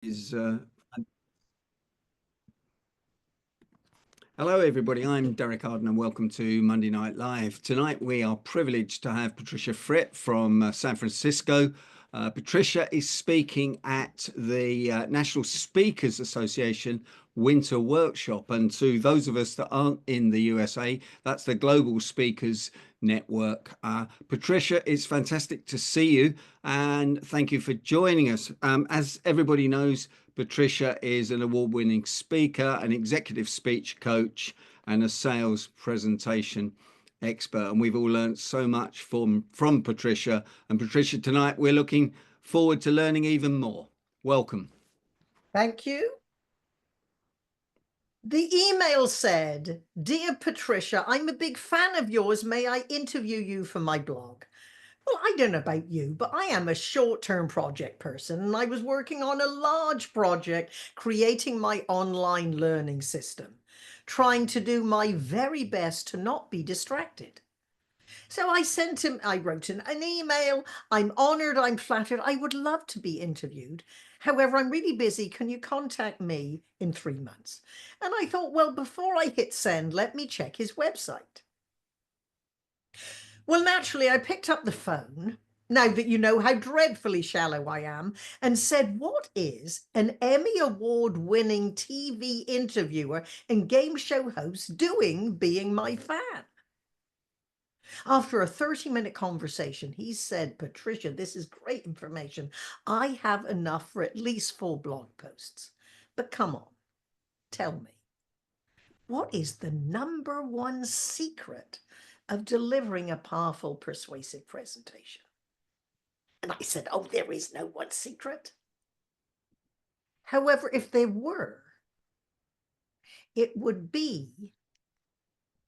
is Hello everybody, I'm Derek Arden and welcome to Monday Night Live. Tonight we are privileged to have Patricia Fripp from San Francisco. Patricia is speaking at the National Speakers Association Winter Workshop, and to those of us that aren't in the USA, that's the Global Speakers Network. Patricia, it's fantastic to see you and thank you for joining us. As everybody knows, Patricia is an award-winning speaker, an executive speech coach, and a sales presentation expert. And we've all learned so much from Patricia. And Patricia, tonight we're looking forward to learning even more. Welcome. Thank you. The email said, "Dear Patricia, I'm a big fan of yours. May I interview you for my blog?" Well, I don't know about you, but I am a short-term project person, and I was working on a large project creating my online learning system, trying to do my very best to not be distracted. So I wrote an email. I'm honored, I'm flattered. I would love to be interviewed. However, I'm really busy. Can you contact me in 3 months? And I thought, well, before I hit send, let me check his website. Well, naturally, I picked up the phone, now that you know how dreadfully shallow I am, and said, what is an Emmy Award-winning TV interviewer and game show host doing being my fan? After a 30-minute conversation, he said, "Patricia, this is great information. I have enough for at least 4 blog posts. But come on, tell me, what is the #1 secret of delivering a powerful, persuasive presentation?" And I said, "Oh, there is no one secret." However, if there were, it would be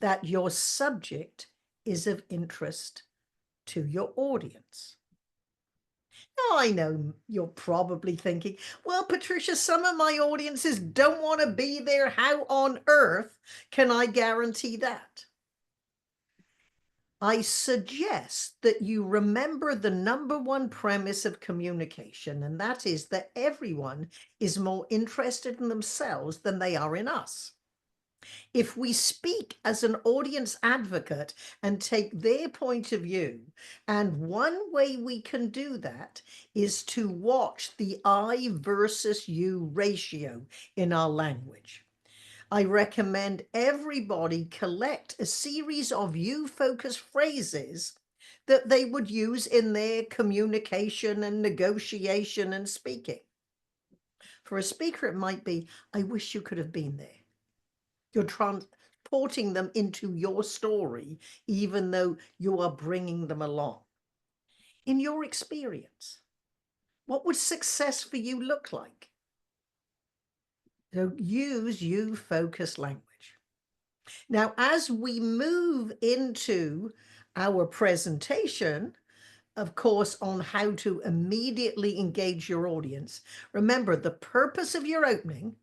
that your subject is of interest to your audience. Now, I know you're probably thinking, well, Patricia, some of my audiences don't want to be there. How on earth can I guarantee that? I suggest that you remember the #1 premise of communication, and that is that everyone is more interested in themselves than they are in us. If we speak as an audience advocate and take their point of view, and one way we can do that is to watch the I versus you ratio in our language. I recommend everybody collect a series of you-focused phrases that they would use in their communication and negotiation and speaking. For a speaker, it might be, "I wish you could have been there." You're transporting them into your story, even though you are bringing them along. In your experience, what would success for you look like? So use you-focused language. Now, as we move into our presentation, of course, on how to immediately engage your audience, remember the purpose of your opening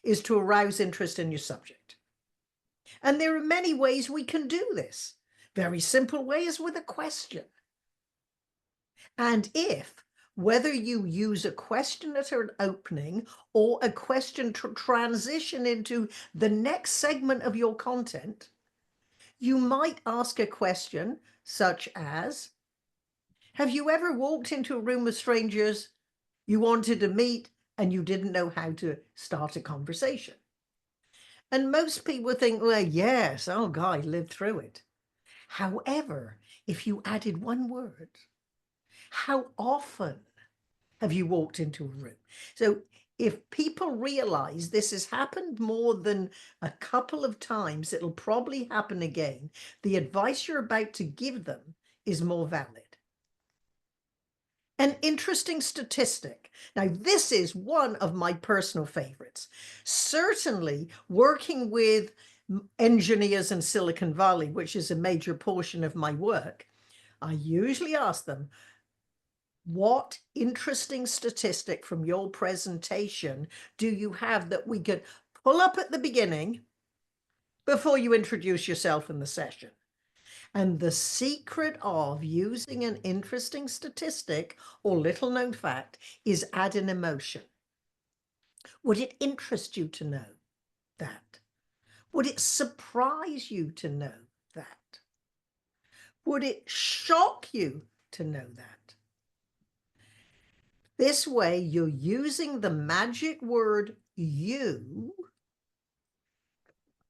is to arouse interest in your subject. And there are many ways we can do this. Very simple way is with a question. And whether you use a question at an opening or a question to transition into the next segment of your content, you might ask a question such as, have you ever walked into a room of strangers you wanted to meet and you didn't know how to start a conversation? And most people think, well, yes, oh God, I lived through it. However, if you added one word, how often have you walked into a room? So if people realize this has happened more than a couple of times, it'll probably happen again. The advice you're about to give them is more valid. An interesting statistic. Now, this is one of my personal favorites. Certainly, working with engineers in Silicon Valley, which is a major portion of my work, I usually ask them, what interesting statistic from your presentation do you have that we could pull up at the beginning before you introduce yourself in the session? And the secret of using an interesting statistic or little known fact is add an emotion. Would it interest you to know that? Would it surprise you to know that? Would it shock you to know that? This way, you're using the magic word you,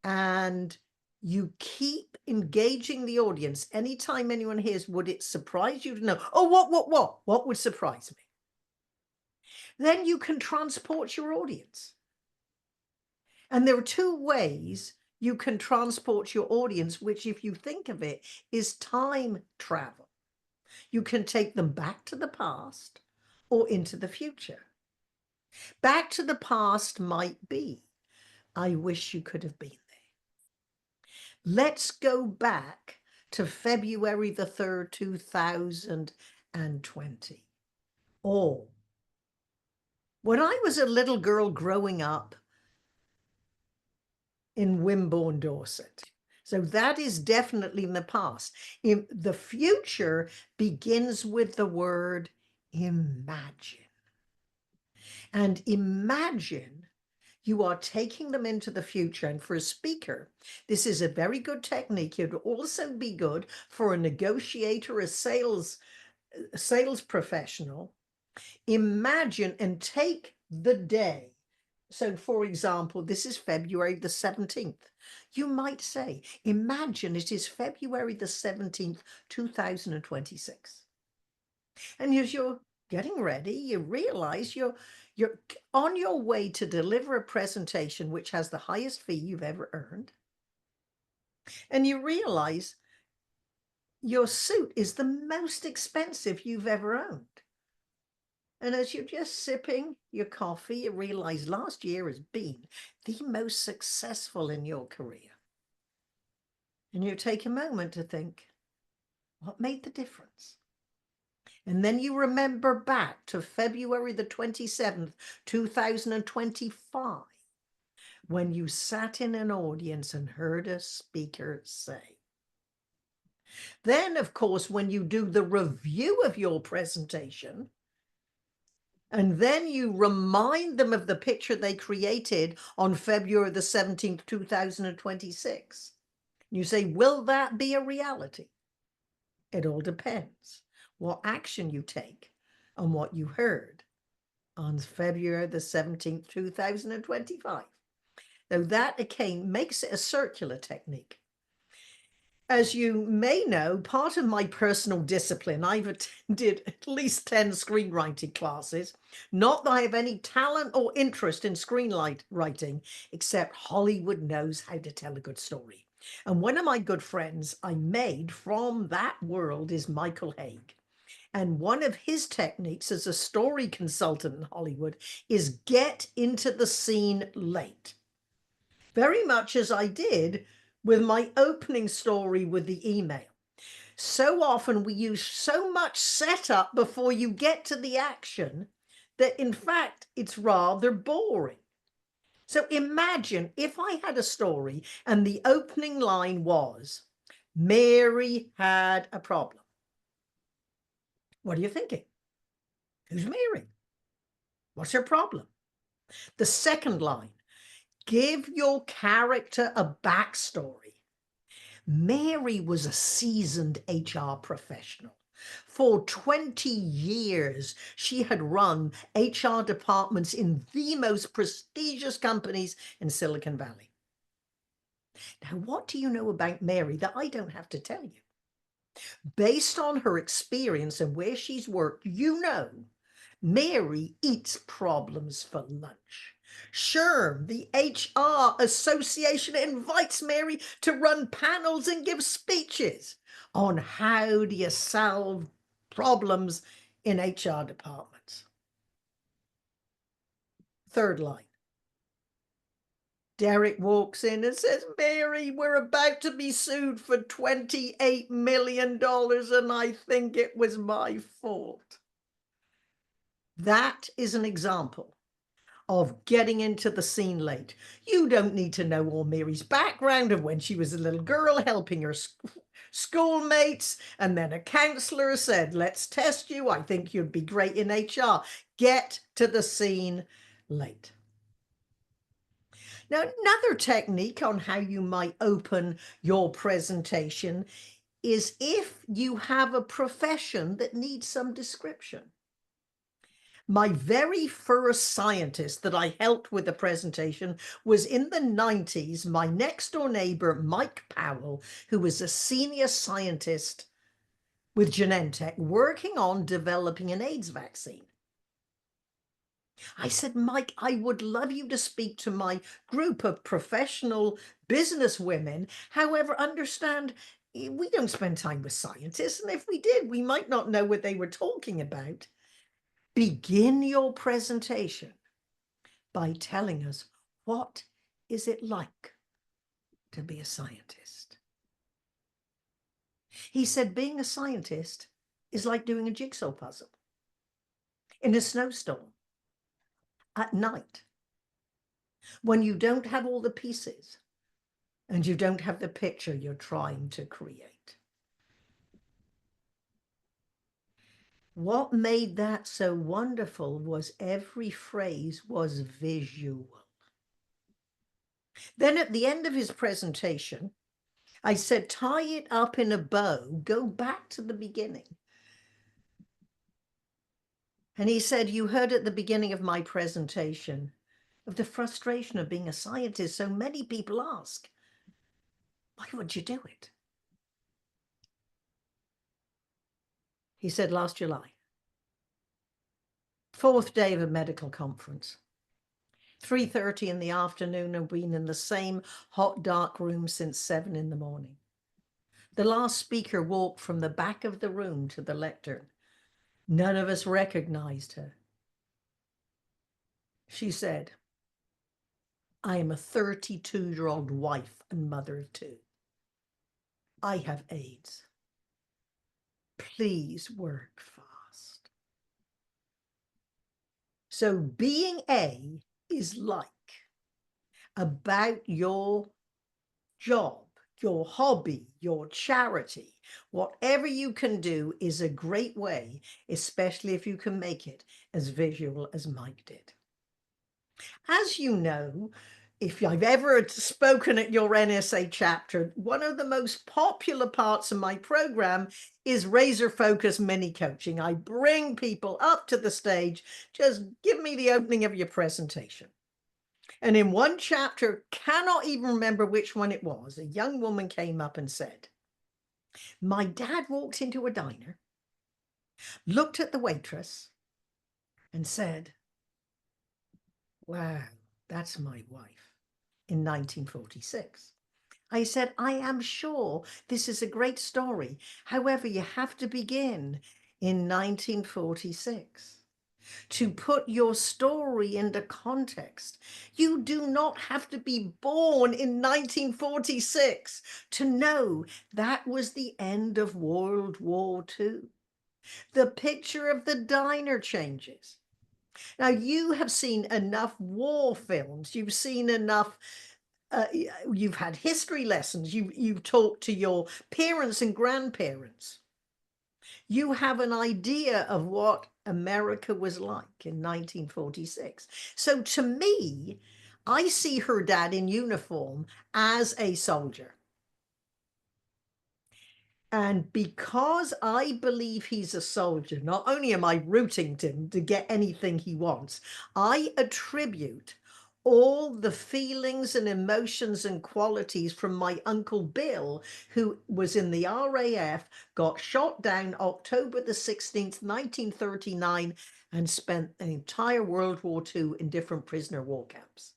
and you keep engaging the audience. Anytime anyone hears, would it surprise you to know? Oh, what? What would surprise me? Then you can transport your audience. And there are two ways you can transport your audience, which, if you think of it, is time travel. You can take them back to the past or into the future. Back to the past might be, I wish you could have been there. Let's go back to February the 3rd, 2020. Or when I was a little girl growing up in Wimborne, Dorset. So that is definitely in the past. In the future begins with the word imagine. And imagine you are taking them into the future. And for a speaker, this is a very good technique. It would also be good for a negotiator, a sales professional. Imagine and take the day. So, for example, this is February the 17th. You might say, imagine it is February the 17th, 2026. And as you're getting ready, you realize you're on your way to deliver a presentation which has the highest fee you've ever earned. And you realize your suit is the most expensive you've ever owned. And as you're just sipping your coffee, you realize last year has been the most successful in your career. And you take a moment to think, what made the difference? And then you remember back to February the 27th, 2025, when you sat in an audience and heard a speaker say. Then, of course, when you do the review of your presentation, and then you remind them of the picture they created on February the 17th, 2026. You say, will that be a reality? It all depends what action you take on what you heard on February the 17th, 2025. So that again makes it a circular technique. As you may know, part of my personal discipline, I've attended at least 10 screenwriting classes. Not that I have any talent or interest in screenwriting, except Hollywood knows how to tell a good story. And one of my good friends I made from that world is Michael Haig. And one of his techniques as a story consultant in Hollywood is get into the scene late. Very much as I did with my opening story with the email. So often we use so much setup before you get to the action that in fact it's rather boring. So imagine if I had a story and the opening line was, Mary had a problem. What are you thinking? Who's Mary? What's her problem? The second line, give your character a backstory. Mary was a seasoned HR professional. For 20 years, she had run HR departments in the most prestigious companies in Silicon Valley. Now, what do you know about Mary that I don't have to tell you? Based on her experience and where she's worked, you know Mary eats problems for lunch. Sure, the HR Association invites Mary to run panels and give speeches on how do you solve problems in HR departments. Third line. Derek walks in and says, Mary, we're about to be sued for $28 million and I think it was my fault. That is an example of getting into the scene late. You don't need to know all Mary's background of when she was a little girl helping her schoolmates, and then a counselor said, let's test you. I think you'd be great in HR. Get to the scene late. Now, another technique on how you might open your presentation is if you have a profession that needs some description. My very first scientist that I helped with the presentation was in the 90s, my next door neighbor, Mike Powell, who was a senior scientist with Genentech working on developing an AIDS vaccine. I said, Mike, I would love you to speak to my group of professional business women. However, understand we don't spend time with scientists. And if we did, we might not know what they were talking about. Begin your presentation by telling us, what is it like to be a scientist? He said, being a scientist is like doing a jigsaw puzzle in a snowstorm at night when you don't have all the pieces and you don't have the picture you're trying to create. What made that so wonderful was every phrase was visual. Then at the end of his presentation, I said, tie it up in a bow, go back to the beginning. And he said, you heard at the beginning of my presentation of the frustration of being a scientist. So many people ask, why would you do it? He said, last July, 4th day of a medical conference, 3:30 in the afternoon, and been in the same hot, dark room since 7 in the morning. The last speaker walked from the back of the room to the lectern. None of us recognized her. She said, I am a 32-year-old wife and mother of 2. I have AIDS. Please work fast. So being A is like about your job, your hobby, your charity. Whatever you can do is a great way, especially if you can make it as visual as Mike did. As you know, if I've ever spoken at your NSA chapter, one of the most popular parts of my program is razor focus mini coaching. I bring people up to the stage, just give me the opening of your presentation. And in one chapter, cannot even remember which one it was, a young woman came up and said, my dad walked into a diner, looked at the waitress and said, wow, that's my wife, in 1946. I said, I am sure this is a great story. However, you have to begin in 1946. To put your story into context. You do not have to be born in 1946 to know that was the end of World War II. The picture of the diner changes. Now, you have seen enough war films. You've seen enough, you've had history lessons. You've talked to your parents and grandparents. You have an idea of what America was like in 1946. So to me, I see her dad in uniform as a soldier. And because I believe he's a soldier, not only am I rooting him to get anything he wants, I attribute all the feelings and emotions and qualities from my Uncle Bill, who was in the RAF, got shot down October the 16th, 1939, and spent the entire World War II in different prisoner war camps.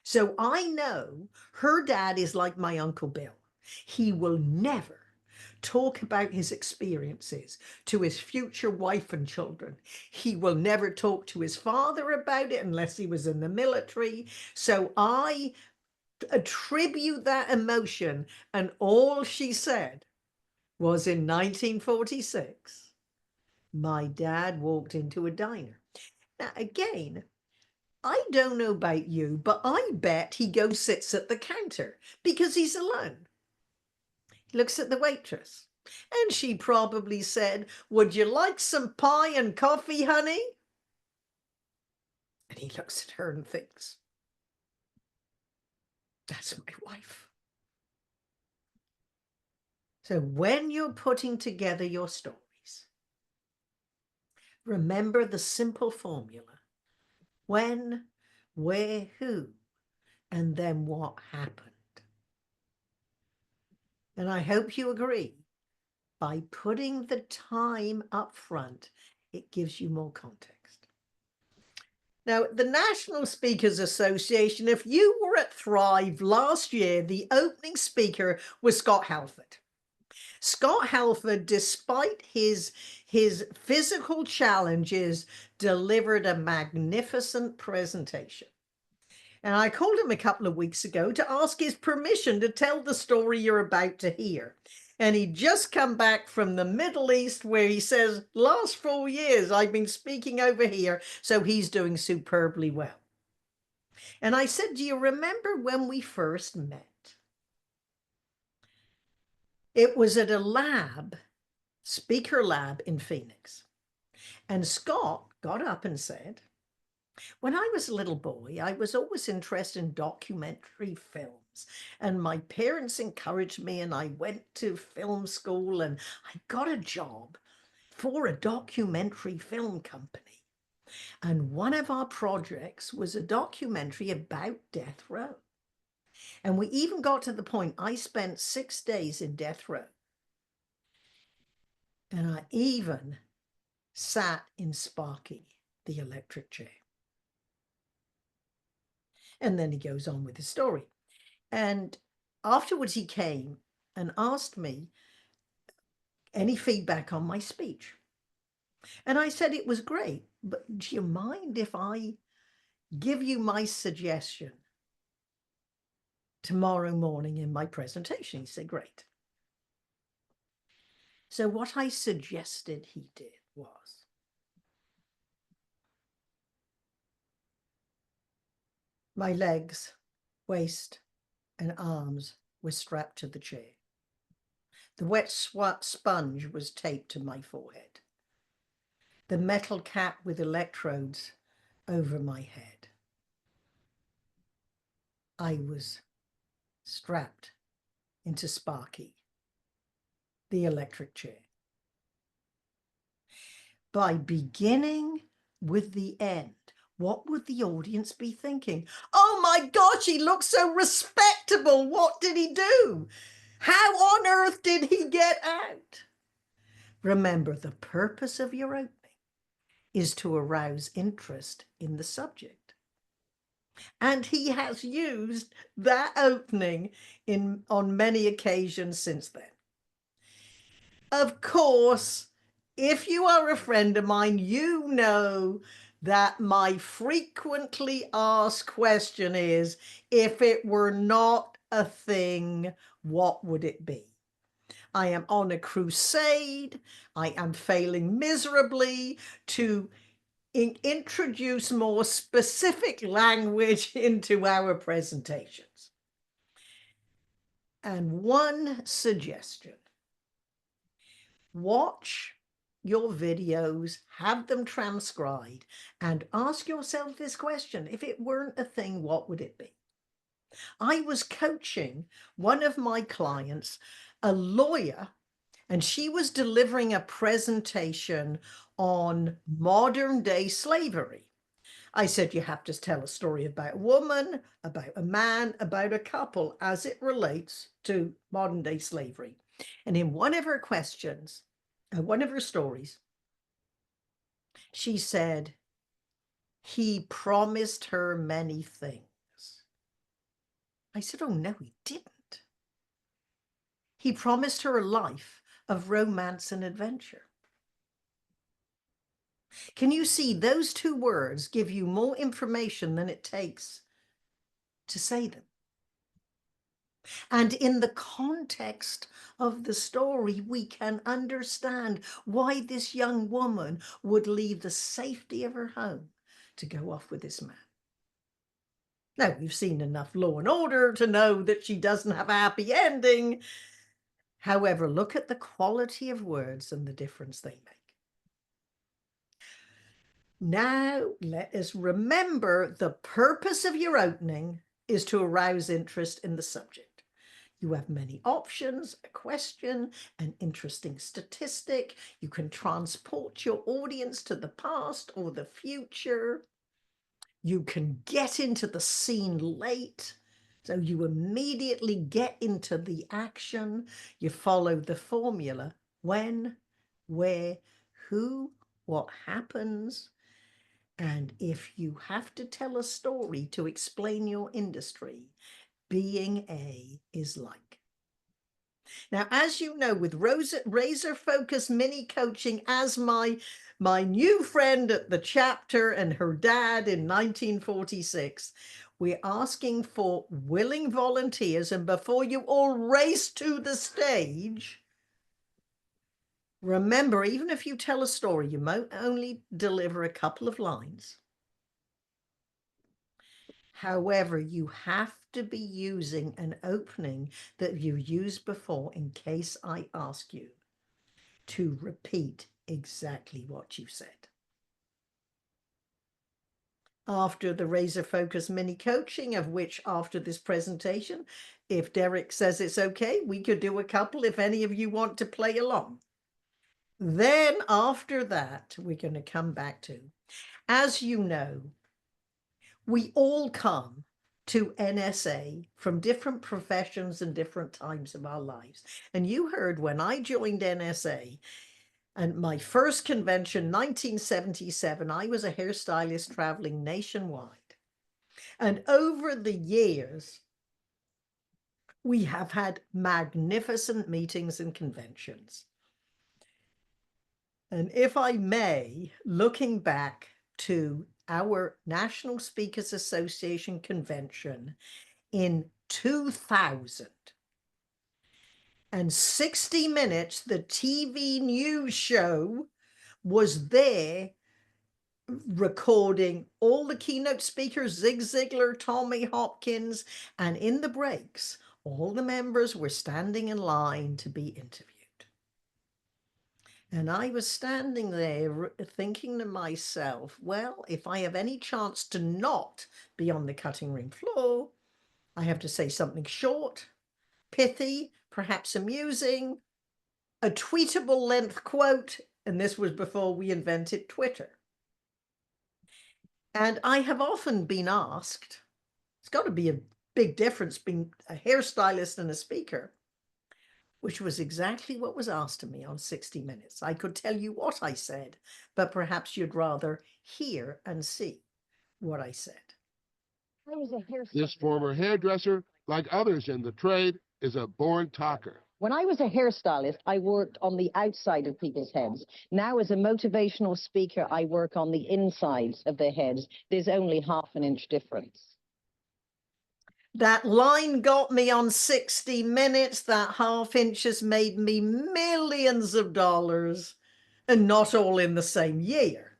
So I know her dad is like my Uncle Bill. He will never talk about his experiences to his future wife and children. He will never talk to his father about it unless he was in the military. So I attribute that emotion, and all she said was in 1946, my dad walked into a diner. Now, again, I don't know about you, but I bet he goes sits at the counter because he's alone. He looks at the waitress. And she probably said, would you like some pie and coffee, honey? And he looks at her and thinks, That's my wife. So when you're putting together your stories, remember the simple formula: when, where, who, and then what happened. And I hope you agree, by putting the time up front, it gives you more context. Now, the National Speakers Association, if you were at Thrive last year, the opening speaker was Scott Halford. Scott Halford, despite his physical challenges, delivered a magnificent presentation. And I called him a couple of weeks ago to ask his permission to tell the story you're about to hear. And he'd just come back from the Middle East, where he says, last 4 years I've been speaking over here, so he's doing superbly well. And I said, do you remember when we first met? It was at a lab, speaker lab in Phoenix. And Scott got up and said, when I was a little boy, I was always interested in documentary films, and my parents encouraged me, and I went to film school, and I got a job for a documentary film company. And one of our projects was a documentary about death row. And we even got to the point I spent 6 days in death row. And I even sat in Sparky, the electric chair. And then he goes on with his story. And afterwards he came and asked me any feedback on my speech. And I said it was great, but do you mind if I give you my suggestion tomorrow morning in my presentation? He said, great. So what I suggested he did was, my legs, waist, and arms were strapped to the chair. The wet sponge was taped to my forehead. The metal cap with electrodes over my head. I was strapped into Sparky, the electric chair. By beginning with the end, what would the audience be thinking? Oh my gosh, he looks so respectable. What did he do? How on earth did he get out? Remember, the purpose of your opening is to arouse interest in the subject. And he has used that opening on many occasions since then. Of course, if you are a friend of mine, you know that my frequently asked question is, if it were not a thing, what would it be? I am on a crusade. I am failing miserably to introduce more specific language into our presentations. And one suggestion: watch your videos, have them transcribed, and ask yourself this question: if it weren't a thing, what would it be? I was coaching one of my clients, a lawyer, and she was delivering a presentation on modern day slavery. I said, you have to tell a story about a woman, about a man, about a couple as it relates to modern day slavery. And in one of her questions, one of her stories, she said, he promised her many things. I said, oh no, he didn't. He promised her a life of romance and adventure. Can you see those two words give you more information than it takes to say them? And in the context of the story, we can understand why this young woman would leave the safety of her home to go off with this man. Now, we've seen enough Law and Order to know that she doesn't have a happy ending. However, look at the quality of words and the difference they make. Now, let us remember the purpose of your opening is to arouse interest in the subject. You have many options, a question, an interesting statistic. You can transport your audience to the past or the future. You can get into the scene late. So you immediately get into the action. You follow the formula: when, where, who, what happens. And if you have to tell a story to explain your industry, being A is like. Now, as you know, with Razor Focus Mini Coaching as my new friend at the chapter and her dad in 1946, we're asking for willing volunteers. And before you all race to the stage, remember, even if you tell a story, you might only deliver a couple of lines. However, you have to be using an opening that you used before in case I ask you to repeat exactly what you said. After the Razor Focus Mini Coaching, of which after this presentation, if Derek says it's okay, we could do a couple if any of you want to play along. Then after that, we're going to come back to, as you know, we all come to NSA from different professions and different times of our lives. And you heard when I joined NSA, and my first convention, 1977, I was a hairstylist traveling nationwide. And over the years, we have had magnificent meetings and conventions. And if I may, looking back to our National Speakers Association convention in 2000, and 60 Minutes, the TV news show, was there recording all the keynote speakers, Zig Ziglar, Tommy Hopkins, and in the breaks, all the members were standing in line to be interviewed. And I was standing there thinking to myself, well, if I have any chance to not be on the cutting room floor, I have to say something short, pithy, perhaps amusing, a tweetable length quote, and this was before we invented Twitter. And I have often been asked, it's got to be a big difference being a hairstylist and a speaker, which was exactly what was asked of me on 60 Minutes. I could tell you what I said, but perhaps you'd rather hear and see what I said. This former hairdresser, like others in the trade, is a born talker. When I was a hairstylist, I worked on the outside of people's heads. Now, as a motivational speaker, I work on the inside of their heads. There's only half an inch difference. That line got me on 60 Minutes. That half inch has made me millions of dollars, and not all in the same year.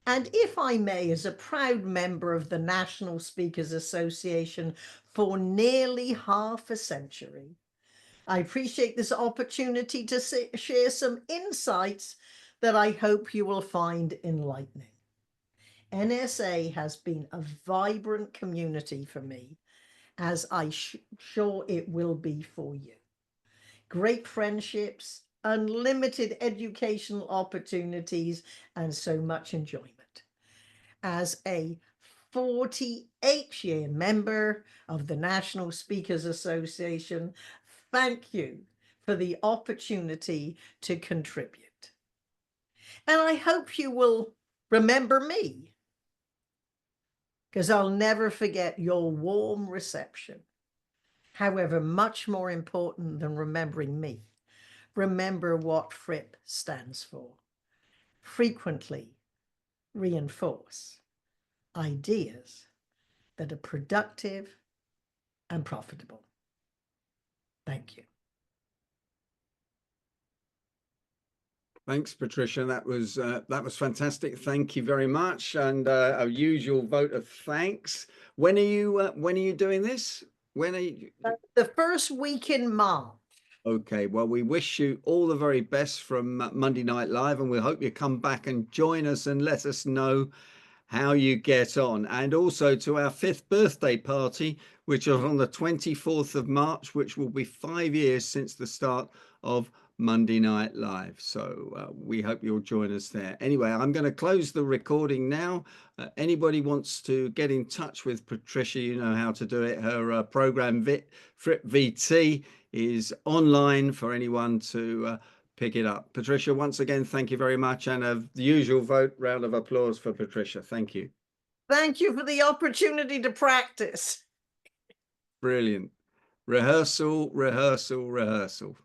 And if I may, as a proud member of the National Speakers Association for nearly half a century, I appreciate this opportunity to share some insights that I hope you will find enlightening. NSA has been a vibrant community for me, as I'm sure it will be for you. Great friendships, unlimited educational opportunities, and so much enjoyment. As a 48-year member of the National Speakers Association, thank you for the opportunity to contribute. And I hope you will remember me, because I'll never forget your warm reception. However, much more important than remembering me, remember what Fripp stands for. Frequently reinforce ideas that are productive and profitable. Thank you. Thanks, Patricia. That was fantastic. Thank you very much, and our usual vote of thanks. When are you doing this? When are you? The first week in March. Okay. Well, we wish you all the very best from Monday Night Live, and we hope you come back and join us and let us know how you get on, and also to our 5th birthday party, which is on the 24th of March, which will be 5 years since the start of Monday Night Live. So we hope you'll join us there. Anyway, I'm going to close the recording now. Anybody wants to get in touch with Patricia, you know how to do it. Her program Fripp VT is online for anyone to pick it up. Patricia, once again, thank you very much, and the usual round of applause for Patricia. Thank you. Thank you for the opportunity to practice. Brilliant. Rehearsal, rehearsal, rehearsal.